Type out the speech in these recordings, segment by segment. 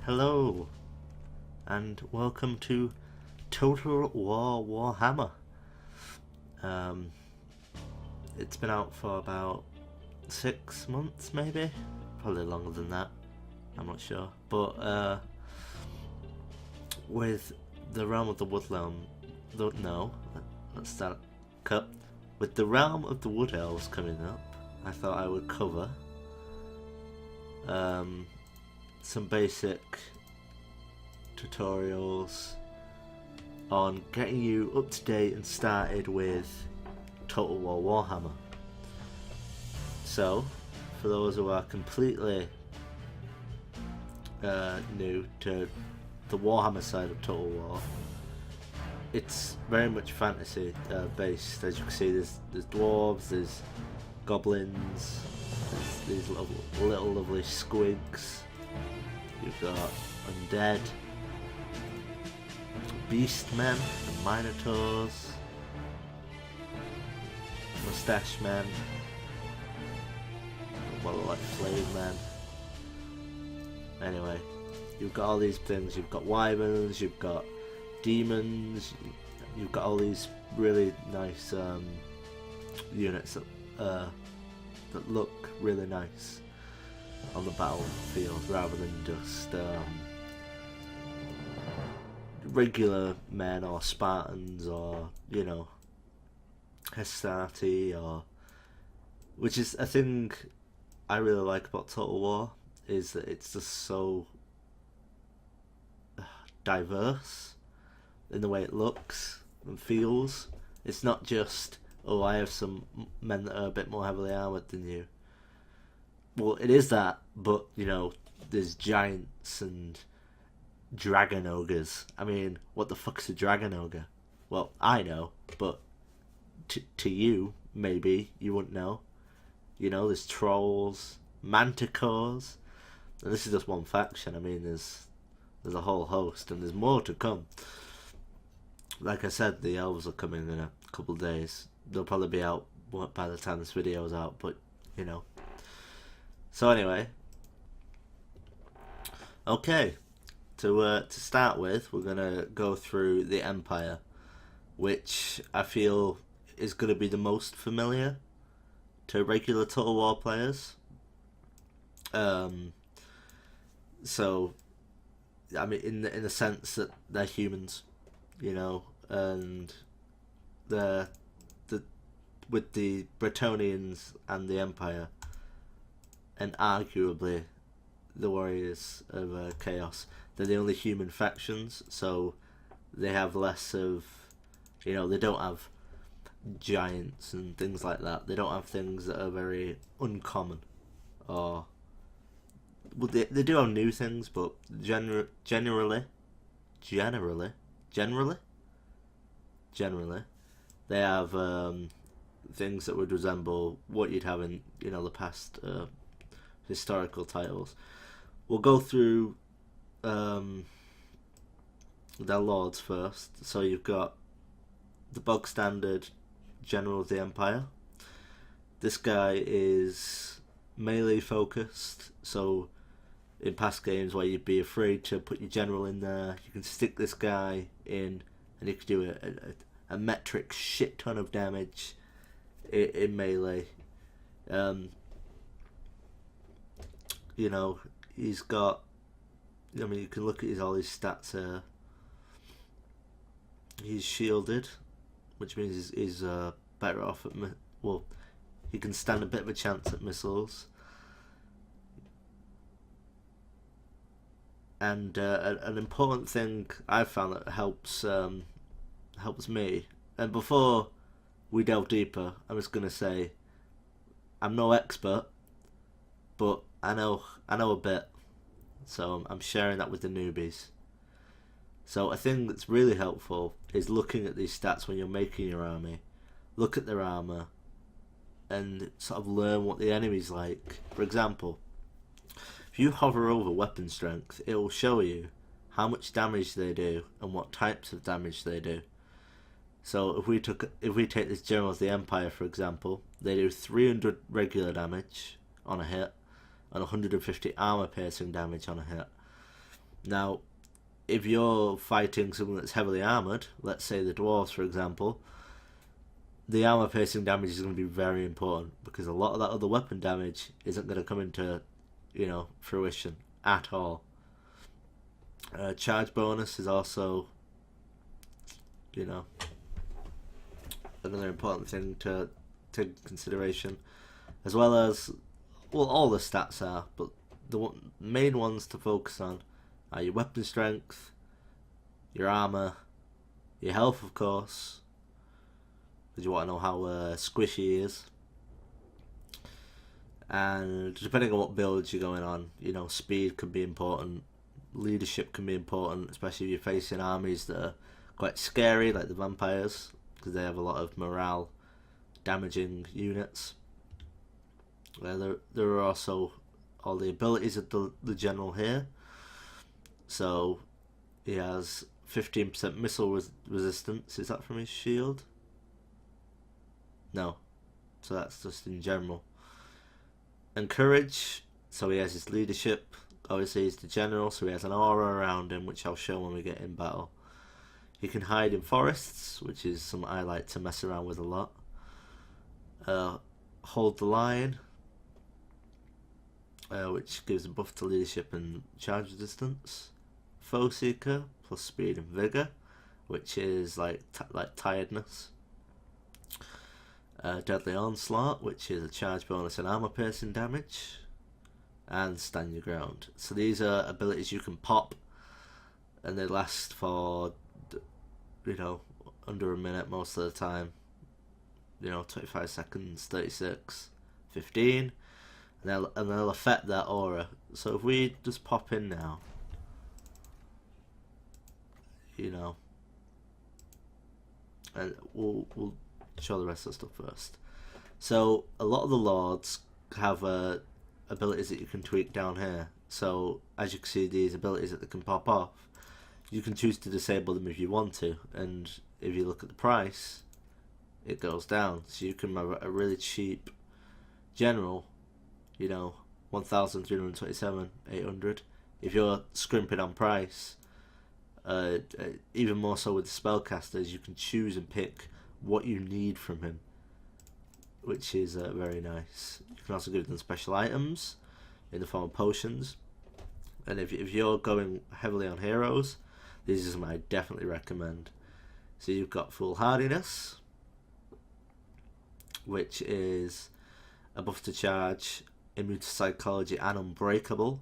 Hello, and welcome to Total War Warhammer. Um, it's been out for about 6 months, maybe? Probably longer than that, I'm not sure. But with the Realm of the Woodhelm, let's start cut. With the Realm of the Wood Elves coming up, I thought I would cover some basic tutorials on getting you up to date and started with Total War Warhammer. So, for those who are completely new to the Warhammer side of Total War, it's very much fantasy based. As you can see, there's dwarves, there's goblins, there's these little lovely squigs. You've got undead, beastmen, and minotaurs, mustache men, what look like flame men. Anyway, you've got all these things. You've got wyverns, you've got demons, you've got all these really nice units that look really nice on the battlefield rather than just regular men or Spartans or, you know, Hastati, or which is a thing I really like about Total War, is that it's just so diverse in the way it looks and feels. It's not just, oh, I have some men that are a bit more heavily armoured than you. Well, it is that, but, you know, there's giants and dragon ogres. I mean, what the fuck's a dragon ogre? Well, I know, but to you, maybe, you wouldn't know. You know, there's trolls, manticores, and this is just one faction. I mean, there's a whole host, and there's more to come. Like I said, the elves are coming in a couple of days. They'll probably be out by the time this video is out, but, you know. So anyway, okay, to start with, we're gonna go through the Empire, which I feel is gonna be the most familiar to regular Total War players. So, I mean, in the sense that they're humans, you know, and with the Bretonnians and the Empire, and arguably the Warriors of Chaos, they're the only human factions, so they have less of, you know, they don't have giants and things like that. They don't have things that are very uncommon, or well, they do have new things, but generally, they have things that would resemble what you'd have in, you know, the past historical titles. We'll go through their lords first. So you've got the bog standard General of the Empire. This guy is melee focused, so in past games where you'd be afraid to put your general in there, you can stick this guy in and you can do a metric shit ton of damage in melee. You know, he's got, I mean, you can look at all his stats here. He's shielded, which means he's better off at, well, he can stand a bit of a chance at missiles. And an important thing I've found that helps me, and before we delve deeper, I'm just going to say, I'm no expert, but I know a bit, so I'm sharing that with the newbies. So a thing that's really helpful is looking at these stats when you're making your army. Look at their armour and sort of learn what the enemy's like. For example, if you hover over weapon strength, it will show you how much damage they do and what types of damage they do. So if we take this General of the Empire, for example, they do 300 regular damage on a hit and 150 armor piercing damage on a hit. Now, if you're fighting someone that's heavily armoured, let's say the dwarves for example, the armour piercing damage is going to be very important, because a lot of that other weapon damage isn't going to come into, fruition at all. Charge bonus is also, another important thing to take into consideration, as well as, well, all the stats are, but the main ones to focus on are your weapon strength, your armour, your health, of course, because you want to know how squishy he is, and depending on what builds you're going on, speed can be important, leadership can be important, especially if you're facing armies that are quite scary, like the vampires, because they have a lot of morale damaging units. There are also all the abilities of the general here. So he has 15% missile resistance. Is that from his shield? No. So that's just in general. And courage. So he has his leadership. Obviously he's the general, so he has an aura around him, which I'll show when we get in battle. He can hide in forests, which is something I like to mess around with a lot. Hold the line, which gives a buff to leadership and charge resistance. Foe Seeker, plus speed and vigor, which is like tiredness. Deadly Onslaught, which is a charge bonus and armor piercing damage. And Stand Your Ground. So these are abilities you can pop, and they last for, under a minute most of the time. 25 seconds, 36, 15, and they'll affect that aura. So if we just pop in now, and we'll show the rest of the stuff first. So a lot of the lords have abilities that you can tweak down here. So as you can see, these abilities that they can pop off, you can choose to disable them if you want to, and if you look at the price, it goes down. So you can have a really cheap general, 1,327, 800. If you're scrimping on price, even more so with the spellcasters, you can choose and pick what you need from him, which is very nice. You can also give them special items in the form of potions, and if you're going heavily on heroes, these are something I definitely recommend. So you've got Full Hardiness, which is a buff to charge, immune to psychology, and unbreakable,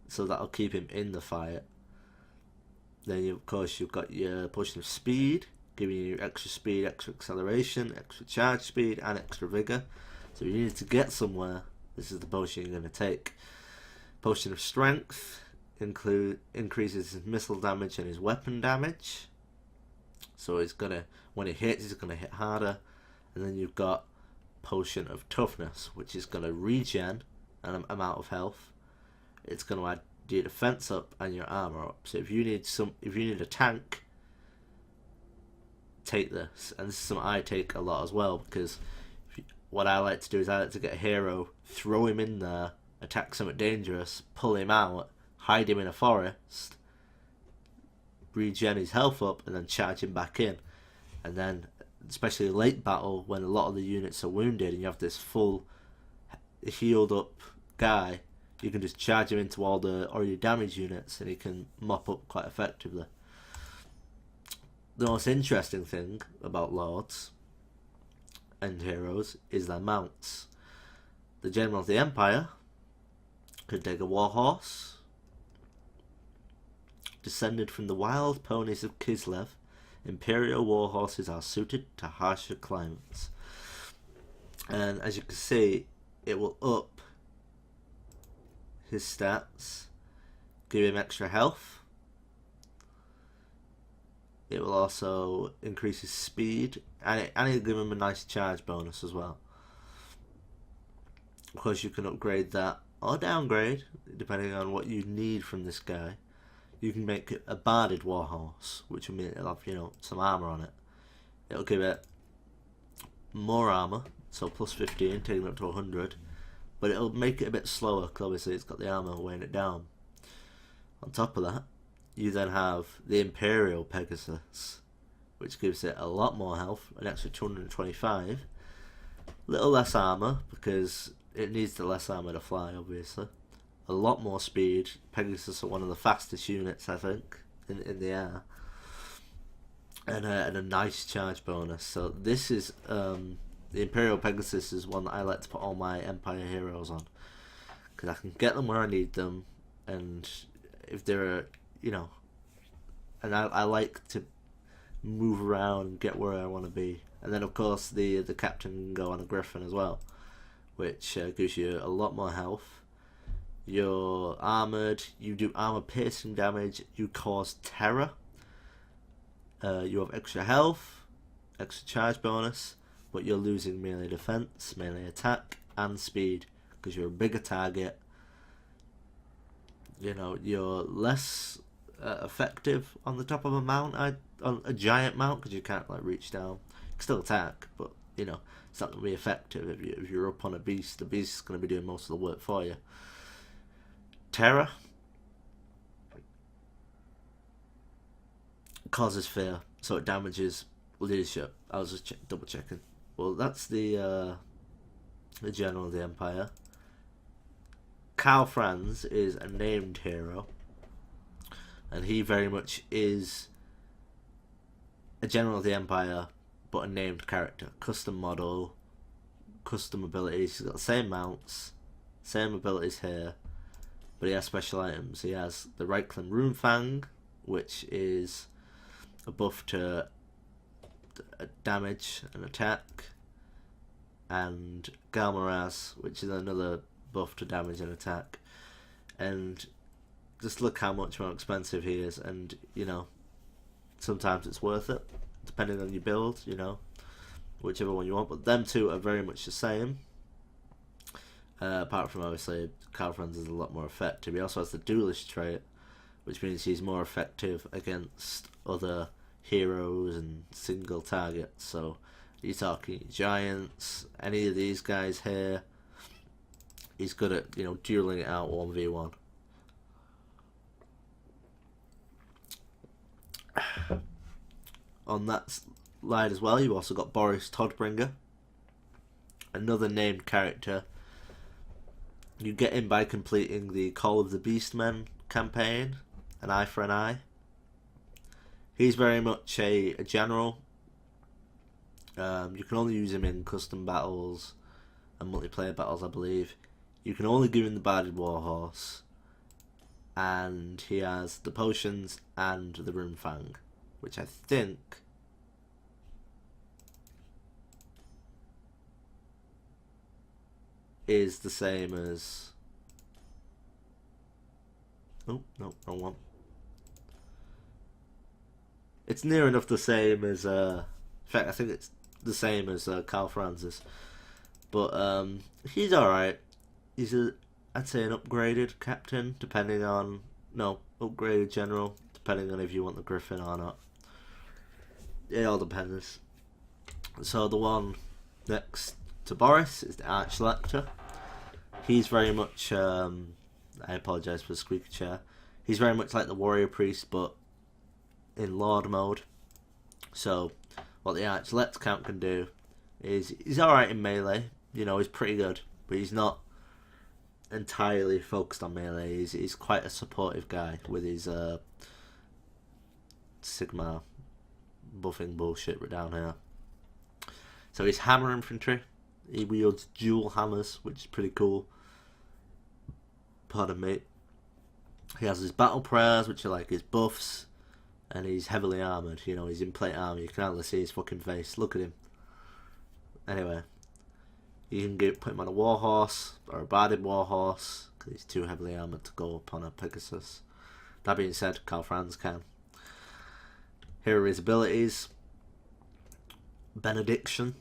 so that'll keep him in the fight. Then of course you've got your potion of speed, giving you extra speed, extra acceleration, extra charge speed, and extra vigor. So if you need to get somewhere, this is the potion you're going to take. Potion of strength increases his missile damage and his weapon damage. So he's gonna, when he hits, he's gonna hit harder. And then you've got Potion of Toughness, which is going to regen an amount of health. It's going to add your defense up and your armor up. So if you need a tank, take this. And this is something I take a lot as well, because what I like to do is I like to get a hero, throw him in there, attack something dangerous, pull him out, hide him in a forest, regen his health up, and then charge him back in. And then, especially late battle, when a lot of the units are wounded and you have this full healed up guy, you can just charge him into all the already damaged units and he can mop up quite effectively. The most interesting thing about lords and heroes is their mounts. The General of the Empire could take a warhorse, descended from the wild ponies of Kislev. Imperial warhorses are suited to harsher climates. And as you can see, it will up his stats, give him extra health. It will also increase his speed, and it'll give him a nice charge bonus as well. Of course, you can upgrade that or downgrade, depending on what you need from this guy. You can make it a barded warhorse, which will mean it'll have, some armor on it. It'll give it more armor, so plus 15, taking it up to 100, but it'll make it a bit slower, because obviously it's got the armor weighing it down. On top of that, you then have the Imperial Pegasus, which gives it a lot more health, an extra 225. Little less armor, because it needs the less armor to fly, obviously. A lot more speed. Pegasus are one of the fastest units, I think, in the air. And a nice charge bonus. So this is, the Imperial Pegasus is one that I like to put all my Empire heroes on. Because I can get them where I need them, and if they're, you know, and I like to move around and get where I want to be. And then of course the captain can go on a griffin as well, which gives you a lot more health. You're armoured, you do armour piercing damage, you cause terror, you have extra health, extra charge bonus, but you're losing melee defense, melee attack, and speed, because you're a bigger target. You know, you're less effective on the top of a mount, on a giant mount, because you can't like reach down. You can still attack, but you know it's not going to be effective if you're up on a beast. The beast is going to be doing most of the work for you. Terror causes fear, so it damages leadership. I was just double checking. Well, that's the general of the Empire. Karl Franz is a named hero, and he very much is a general of the Empire, but a named character. Custom model, custom abilities. He's got the same mounts, same abilities here, but he has special items. He has the Reichland Runefang, which is a buff to damage and attack, and Galmaraz, which is another buff to damage and attack. And just look how much more expensive he is, and you know, sometimes it's worth it depending on your build, you know, whichever one you want. But them two are very much the same, apart from obviously Karl Franz is a lot more effective. He also has the duelist trait, which means he's more effective against other heroes and single targets. So you're talking giants, any of these guys here, he's good at, you know, dueling it out 1v1. On that slide as well, you also got Boris Todbringer, another named character. You get him by completing the Call of the Beastmen campaign, an eye for an eye. He's very much a general. You can only use him in custom battles and multiplayer battles, I believe. You can only give him the Barded Warhorse, and he has the potions and the Runefang, which I think is the same as... Oh, no, wrong one. It's near enough the same as... in fact, I think it's the same as Karl Franz's. But he's alright. He's I'd say an upgraded captain, depending on... No, upgraded general, depending on if you want the Griffin or not. It all depends. So the one next to Boris is the Archlector. He's very much... I apologise for the squeaky chair. He's very much like the Warrior Priest, but in Lord mode. So what the Archlector count can do is... He's alright in melee. You know, he's pretty good. But he's not entirely focused on melee. He's quite a supportive guy with his Sigma buffing bullshit down here. So he's hammer infantry. He wields dual hammers, which is pretty cool. Pardon me. He has his battle prayers, which are like his buffs, and he's heavily armoured. You know, he's in plate armour. You can hardly see his fucking face. Look at him. Anyway, you can put him on a warhorse or a barded warhorse because he's too heavily armoured to go up on a Pegasus. That being said, Karl Franz can. Here are his abilities. Benediction,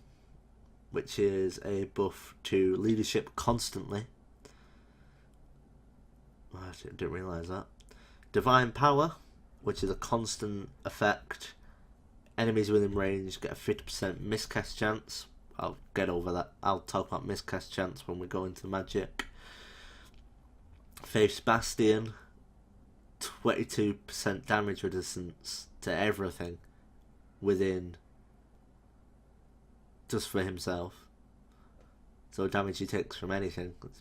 which is a buff to leadership constantly. I didn't realise that. Divine Power, which is a constant effect. Enemies within range get a 50% miscast chance. I'll get over that. I'll talk about miscast chance when we go into magic. Faith's Bastion, 22% damage resistance to everything within, just for himself. So damage he takes from anything, it's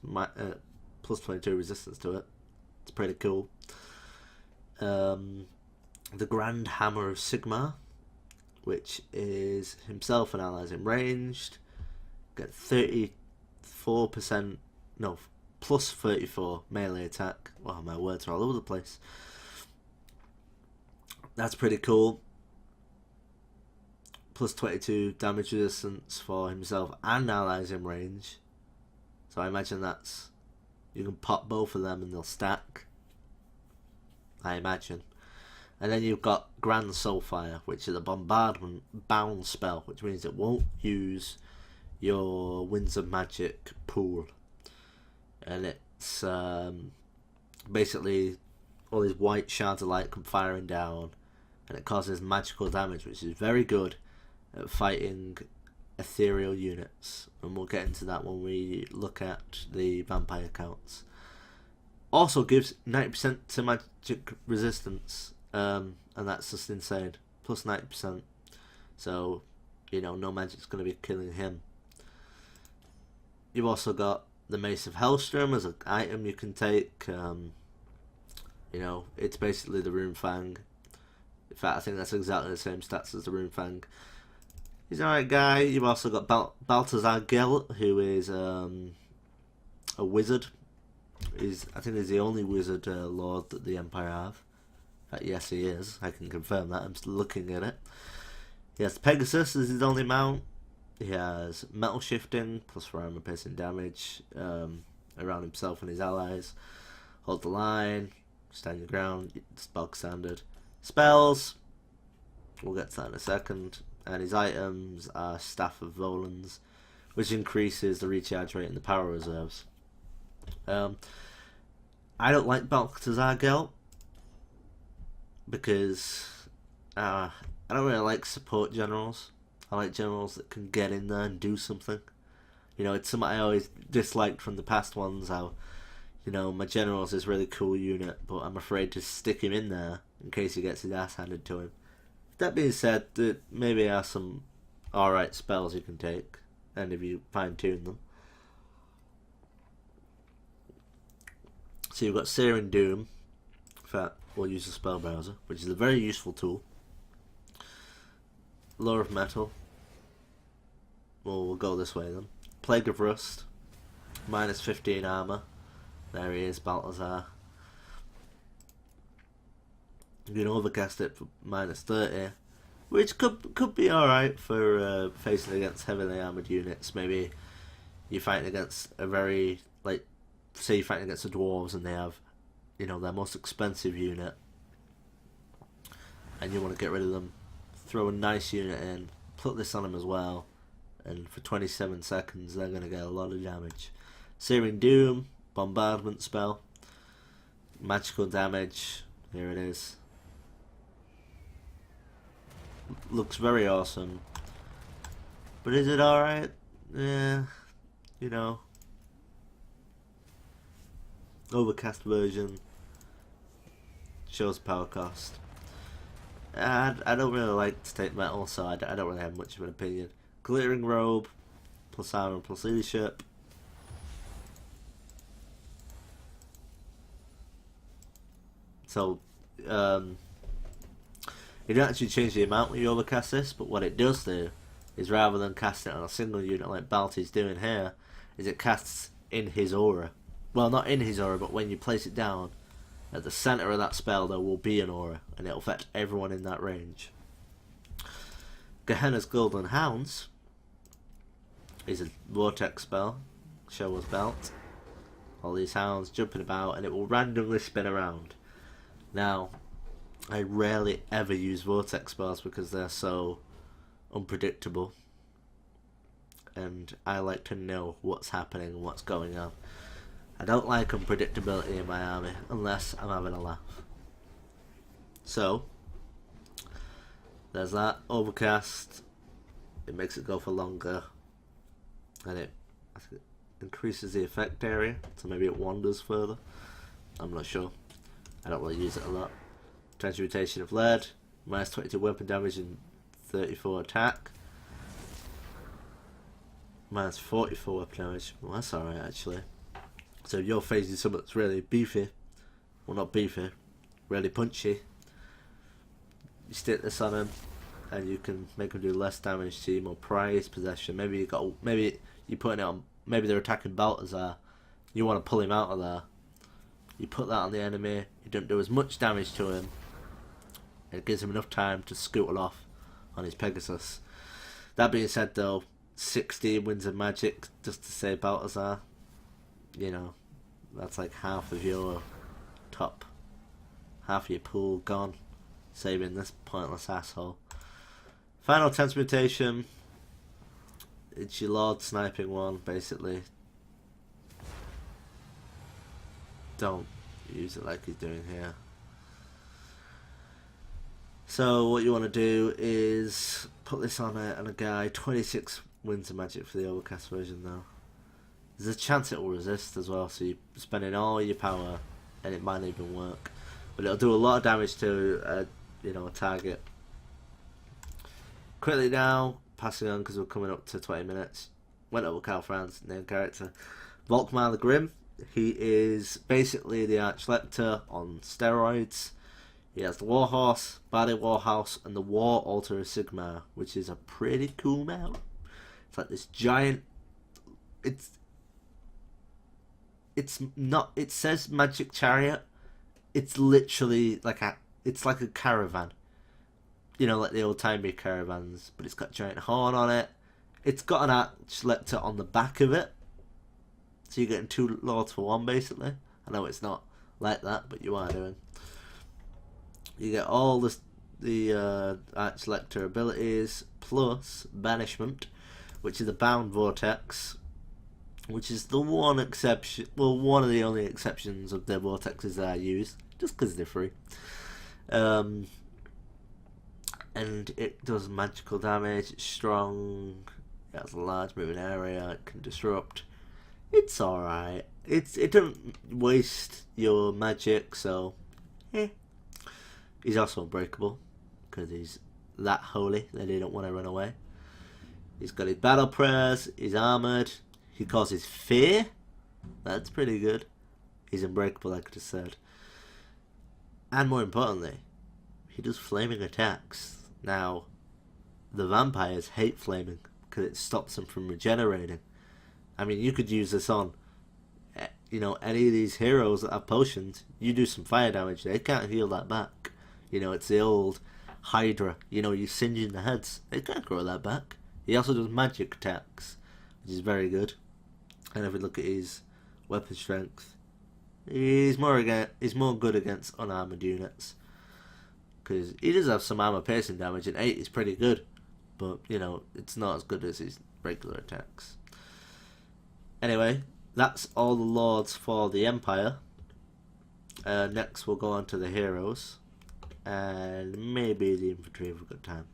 plus 22 resistance to it. It's pretty cool. The Grand Hammer of Sigmar, which is himself and allies in ranged, get 34%, no, plus 34 melee attack. Wow, my words are all over the place. That's pretty cool. Plus 22 damage resistance for himself and allies in range. So I imagine that's, you can pop both of them and they'll stack, I imagine. And then you've got Grand Soulfire, which is a bombardment bound spell, which means it won't use your Winds of Magic pool. And it's basically all these white shards of light come firing down, and it causes magical damage, which is very good at fighting ethereal units. And we'll get into that when we look at the vampire counts. Also gives 90% to magic resistance. And that's just insane. Plus 90%. So, you know, no magic's going to be killing him. You've also got the Mace of Hellstrom as an item you can take. You know, it's basically the Runefang. In fact, I think that's exactly the same stats as the Runefang. He's an alright guy. You've also got Balthazar Gelt, who is a wizard. I think he's the only wizard lord that the Empire have. Yes, he is. I can confirm that. I'm still looking at it. He has Pegasus as his only mount. He has Metal Shifting, plus 4 armor piercing damage around himself and his allies. Hold the line, stand your ground, it's bog standard. Spells, we'll get to that in a second. And his items are Staff of Volans, which increases the recharge rate and the power reserves. I don't like Balthazar Gelt, because I don't really like support generals. I like generals that can get in there and do something. You know, it's something I always disliked from the past ones, how, you know, my general's this really cool unit, but I'm afraid to stick him in there in case he gets his ass handed to him. That being said, there maybe are some alright spells you can take, and if you fine tune them. So you've got Searing Doom. In fact, we'll use the spell browser, which is a very useful tool. Lore of Metal. Well, we'll go this way then. Plague of Rust. Minus 15 armor. There he is, Balthazar. You can overcast it for minus 30, which could be alright for facing against heavily armored units. Maybe you're fighting against a very, like, say you're fighting against the dwarves and they have, you know, their most expensive unit, and you want to get rid of them. Throw a nice unit in, put this on them as well, and for 27 seconds they're going to get a lot of damage. Searing Doom, bombardment spell, magical damage, here it is. Looks very awesome, but is it alright? Yeah, you know. Overcast version shows power cost. I don't really like to take metal, so I don't really have much of an opinion. Glittering Robe, plus armor, plus leadership. So, it don't actually change the amount when you overcast this, but what it does do is, rather than casting it on a single unit like Balti's doing here, is it casts in his aura. Well, not in his aura, but when you place it down, at the centre of that spell there will be an aura, and it'll affect everyone in that range. Gehenna's Golden Hounds is a vortex spell, Shower's Belt. All these hounds jumping about, and it will randomly spin around. Now, I rarely ever use vortex spells because they're so unpredictable, and I like to know what's happening and what's going on. I don't like unpredictability in my army unless I'm having a laugh. So, there's that. Overcast, it makes it go for longer, and I think it increases the effect area, so maybe it wanders further. I'm not sure. I don't really use it a lot. Transmutation of lead, minus 22 weapon damage and 34 attack. Minus 44 weapon damage. Well, that's alright actually. So if you're facing someone that's really beefy, well not beefy, really punchy, you stick this on him and you can make them do less damage to you, more prized possession. Maybe you're putting it on, maybe they're attacking Balthazar, you want to pull him out of there. You put that on the enemy, you don't do as much damage to him, and it gives him enough time to scootle off on his Pegasus. That being said though, 16 wins of magic just to save Balthazar, you know, that's like half of your top, half of your pool gone, saving this pointless asshole. Final transmutation, it's your Lord sniping one, basically. Don't use it like he's doing here. So what you want to do is put this on a guy. 26 wins of magic for the overcast version though. There's a chance it will resist as well, so you're spending all your power and it might even work. But it'll do a lot of damage to a target. Quickly now, passing on because we're coming up to 20 minutes. Went over Carl Franz, named character. Volkmar the Grim. He is basically the Archlector on steroids. He has the Warhorse, Body Warhouse, and the War Altar of Sigmar, which is a pretty cool mount. It's like this giant. It's not. It says Magic Chariot. It's literally like a caravan. You know, like the old timey caravans, but it's got a giant horn on it. It's got an Archlector on the back of it. So you're getting two lords for one, basically. I know it's not like that, but you are doing. You get all the Archlector abilities, plus Banishment, which is a Bound Vortex, which is the one exception, well, one of the only exceptions of the vortexes that I use, just because they're free. And it does magical damage, it's strong, it has a large moving area, it can disrupt. It's alright. It doesn't waste your magic, so He's also unbreakable because he's that holy that he don't want to run away. He's got his battle prayers, he's armoured, he causes fear. That's pretty good. He's unbreakable, like I just said. And more importantly, he does flaming attacks. Now, the vampires hate flaming because it stops them from regenerating. I mean, you could use this on, any of these heroes that have potions. You do some fire damage, they can't heal that back. It's the old Hydra. You singeing the heads. They can't grow that back. He also does magic attacks, which is very good. And if we look at his weapon strength, he's more good against unarmored units. Because he does have some armor piercing damage, and 8 is pretty good. But, it's not as good as his regular attacks. Anyway, that's all the lords for the Empire. Next we'll go on to the heroes. And maybe the infantry if we've got time.